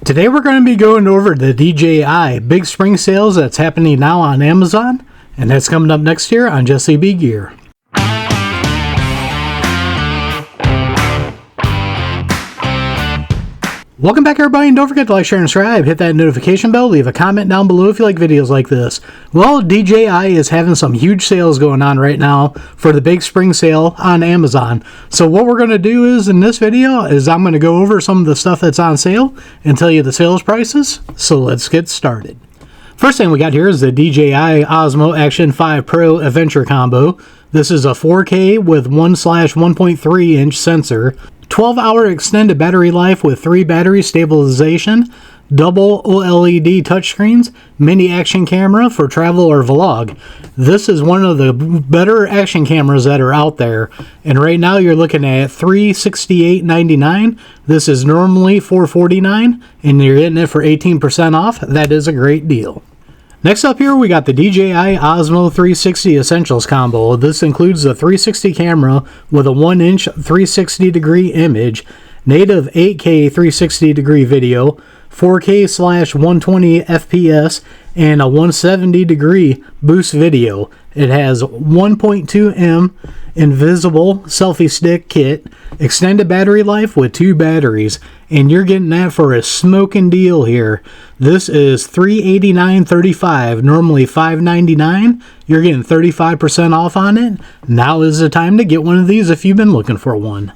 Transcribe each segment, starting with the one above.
Today we're going to be going over the DJI Big Spring Sales that's happening now on Amazon, and that's coming up next year on Jesse B Gear. Welcome back everybody, and don't forget to like, share, and subscribe. Hit that notification bell, leave a comment down below if you like videos like this. Well, DJI is having some huge sales going on right now for the Big Spring Sale on Amazon. So what we're going to do is, in this video, is I'm going to go over some of the stuff that's on sale and tell you the sales prices. So let's get started. First thing we got here is the DJI Osmo Action 5 Pro Adventure Combo. This is a 4K with 1/1.3 inch sensor. 12-hour extended battery life with 3 battery stabilization, double OLED touchscreens, mini action camera for travel or vlog. This is one of the better action cameras that are out there, and right now you're looking at $368.99. This is normally $449, and you're getting it for 18% off. That is a great deal. Next up here, we got the DJI Osmo 360 Essentials Combo. This includes the 360 camera with a 1-inch 360-degree image, native 8K 360-degree video, 4K/120 FPS, and a 170-degree boost video. It has 1.2M invisible selfie stick kit, extended battery life with 2 batteries, and you're getting that for a smoking deal here. This is $389.35, normally $599. You're getting 35% off on it. Now is the time to get one of these if you've been looking for one.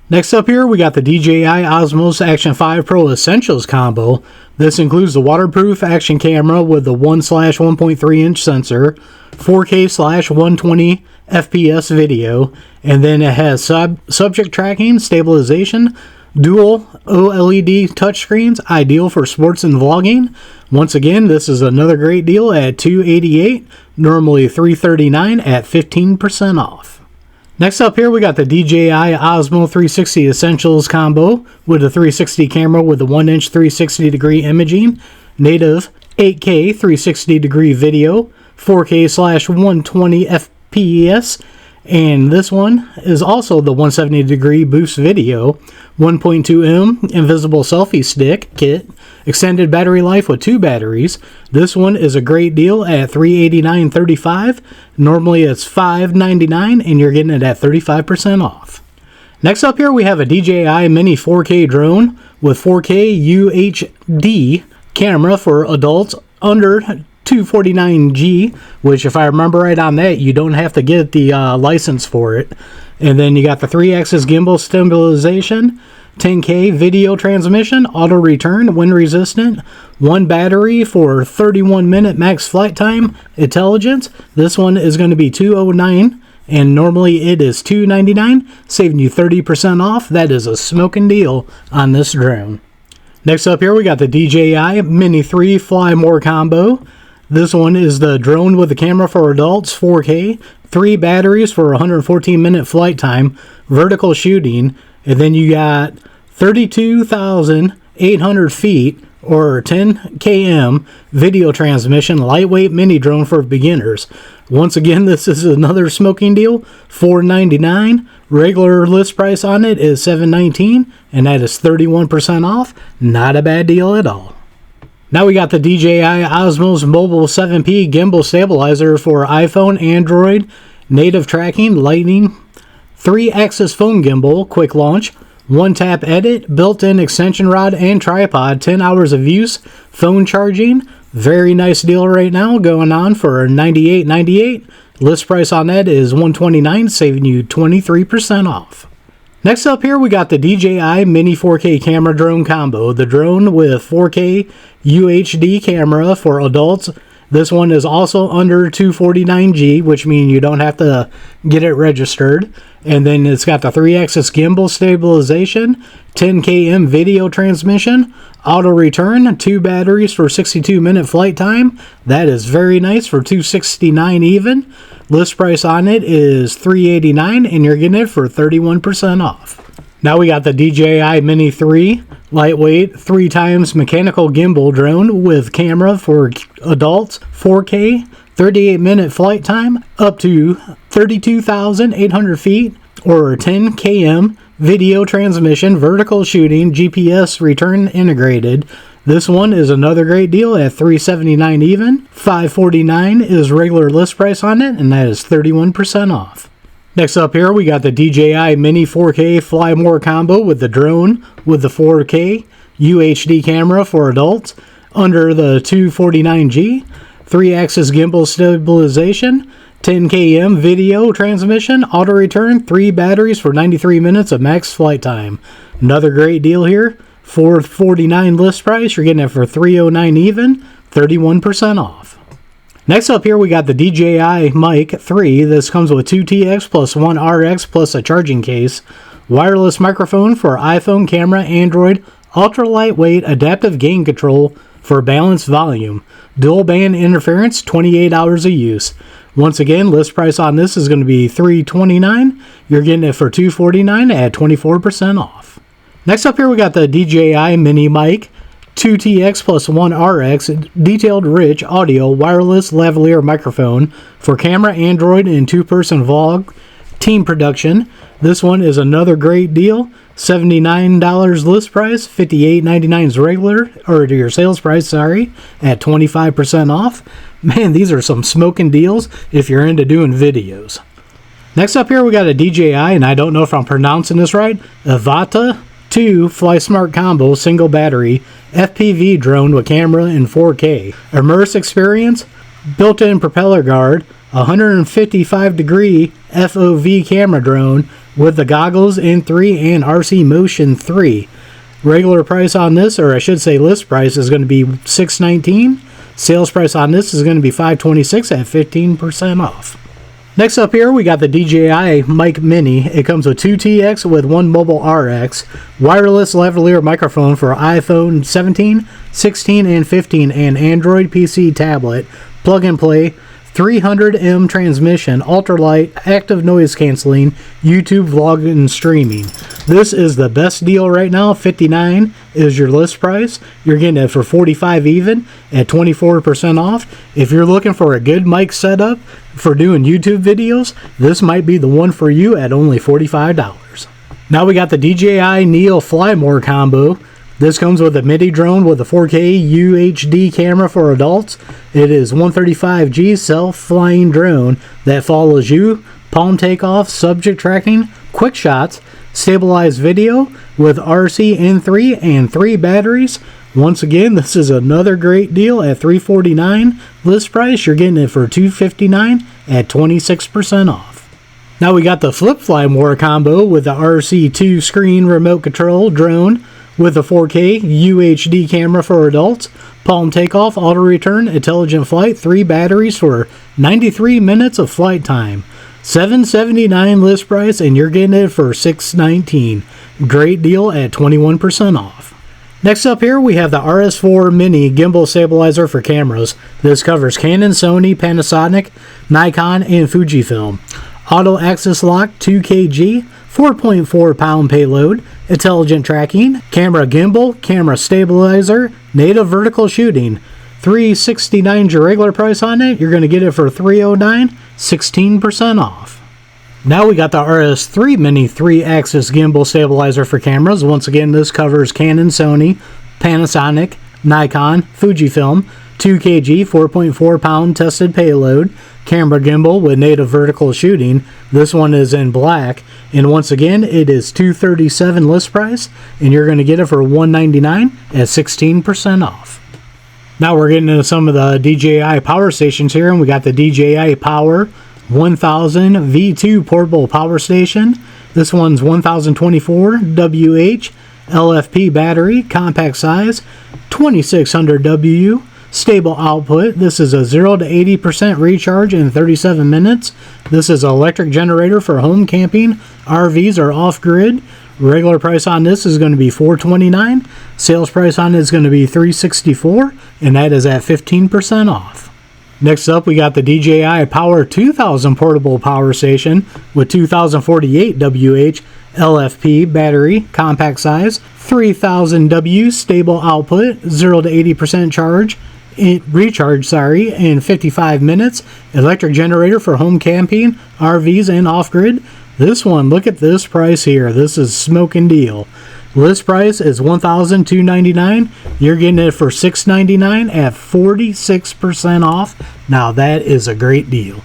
Next up here, we got the DJI Osmo Action 5 Pro Essentials Combo. This includes the waterproof action camera with the 1/1.3 inch sensor, 4K/120 FPS video, and then it has subject tracking, stabilization, dual OLED touchscreens, ideal for sports and vlogging. Once again, this is another great deal at $288, normally $339 at 15% off. Next up here, we got the DJI Osmo 360 Essentials Combo with a 360 camera with a 1-inch 360-degree imaging, native 8K 360-degree video, 4K/120 FPS, and this one is also the 170-degree boost video, 1.2M invisible selfie stick kit, extended battery life with 2 batteries. This one is a great deal at $389.35. Normally it's $599, and you're getting it at 35% off. Next up here, we have a DJI Mini 4K drone with 4K UHD camera for adults under $249G, which, if I remember right on that, you don't have to get the license for it. And then you got the 3-axis gimbal stabilization, 10K video transmission, auto return, wind resistant, 1 battery for 31-minute max flight time, intelligence. This one is going to be $209, and normally it is $299, saving you 30% off. That is a smoking deal on this drone. Next up here, we got the DJI Mini 3 Flymore Combo. This one is the drone with the camera for adults, 4K, 3 batteries for 114-minute flight time, vertical shooting, and then you got 32,800 feet or 10 km video transmission, lightweight mini drone for beginners. Once again, this is another smoking deal, $499. Regular list price on it is $719, and that is 31% off. Not a bad deal at all. Now we got the DJI Osmo's Mobile 7P Gimbal Stabilizer for iPhone, Android, native tracking, lightning, 3-axis phone gimbal, quick launch, 1-tap edit, built-in extension rod and tripod, 10 hours of use, phone charging. Very nice deal right now, going on for $98.98. List price on that is $129, saving you 23% off. Next up here, we got the DJI Mini 4K camera drone combo. The drone with 4K UHD camera for adults. This one is also under $249G, which means you don't have to get it registered. And then it's got the 3-axis gimbal stabilization, 10 km video transmission, auto return, 2 batteries for 62-minute flight time. That is very nice for $269 even. List price on it is $389, and you're getting it for 31% off. Now we got the DJI Mini 3 lightweight 3x mechanical gimbal drone with camera for adults, 4K, 38-minute flight time, up to 32,800 feet or 10 km video transmission, vertical shooting, GPS return integrated. This one is another great deal at $379 even. $549 is regular list price on it, and that is 31% off. Next up here, we got the DJI Mini 4K Flymore combo with the drone with the 4K UHD camera for adults under the $249G, 3-axis gimbal stabilization, 10 km video transmission, auto return, 3 batteries for 93 minutes of max flight time. Another great deal here. $449 list price, you're getting it for $309 even, 31% off. Next up here, we got the DJI Mic 3. This comes with 2 TX plus 1 RX plus a charging case. Wireless microphone for iPhone, camera, Android, ultra lightweight adaptive gain control for balanced volume. Dual band interference, 28 hours of use. Once again, list price on this is going to be $329. You're getting it for $249 at 24% off. Next up here, we got the DJI Mini Mic 2TX plus 1 RX detailed rich audio wireless lavalier microphone for camera, Android, and 2-person vlog team production. This one is another great deal. $79 list price, $58.99 is regular, or your sales price, sorry, at 25% off. Man, these are some smoking deals if you're into doing videos. Next up here, we got a DJI, and I don't know if I'm pronouncing this right, Evata 2 Fly Smart Combo single battery FPV drone with camera in 4K. Immerse experience, built-in propeller guard, 155-degree FOV camera drone with the goggles N3 and RC Motion 3. Regular price on this, or I should say list price, is going to be $619. Sales price on this is going to be $526 at 15% off. Next up here, we got the DJI Mic Mini. It comes with 2 TX with 1 mobile RX, wireless lavalier microphone for iPhone 17, 16, and 15, and Android PC tablet, plug and play, 300M transmission, ultralight, active noise canceling, YouTube vlog and streaming. This is the best deal right now. $59 is your list price. You're getting it for $45 even at 24% off. If you're looking for a good mic setup for doing YouTube videos, this might be the one for you at only $45. Now we got the DJI Neo Flymore combo. This comes with a MIDI drone with a 4K UHD camera for adults. It is 135G self-flying drone that follows you, palm takeoff, subject tracking, quick shots, stabilized video with RC N3 and 3 batteries. Once again, this is another great deal at $349. List price, you're getting it for $259 at 26% off. Now we got the Flip Flymore combo with the RC2 screen remote control drone with a 4K UHD camera for adults, palm takeoff, auto return, intelligent flight, 3 batteries for 93 minutes of flight time. $779 list price, and you're getting it for $619. Great deal at 21% off. Next up here, we have the RS4 Mini gimbal stabilizer for cameras. This covers Canon, Sony, Panasonic, Nikon, and Fujifilm. Auto axis lock, 2 kg, 4.4 pound payload, intelligent tracking, camera gimbal, camera stabilizer, native vertical shooting. $369 is your regular price on it. You're going to get it for $309, 16% off. Now we got the RS3 Mini 3-axis gimbal stabilizer for cameras. Once again, this covers Canon, Sony, Panasonic, Nikon, Fujifilm, 2 kg, 4.4 pound tested payload, camera gimbal with native vertical shooting. This one is in black, and once again, it is $237 list price, and you're going to get it for $199 at 16% off. Now we're getting into some of the DJI Power Stations here, and we got the DJI Power 1000 V2 portable power station. This one's 1024 WH LFP battery, compact size, 2600 W, stable output. This is a 0 to 80% recharge in 37 minutes. This is an electric generator for home camping, RVs, or off-grid. Regular price on this is going to be $429. Sales price on it is going to be $364, and that is at 15% off. Next up, we got the DJI Power 2000 portable power station with 2048 WH LFP battery, compact size, 3000 W stable output, 0 to 80% recharge in 55 minutes. Electric generator for home camping, RVs, and off-grid. This one, look at this price here. This is smoking deal. List price is $1,299. You're getting it for $699 at 46% off. Now that is a great deal.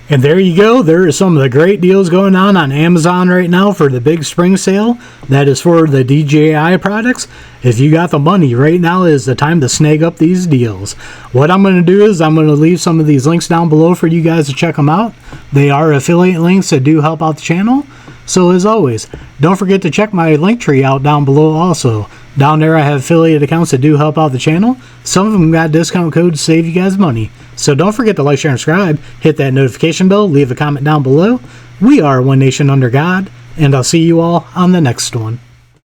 And there you go. There are some of the great deals going on Amazon right now for the big spring sale. That is for the DJI products. If you got the money, right now is the time to snag up these deals. What I'm going to do is I'm going to leave some of these links down below for you guys to check them out. They are affiliate links that do help out the channel. So as always, don't forget to check my link tree out down below also. Down there I have affiliate accounts that do help out the channel. Some of them got discount codes to save you guys money. So don't forget to like, share, and subscribe. Hit that notification bell. Leave a comment down below. We are One Nation Under God. And I'll see you all on the next one.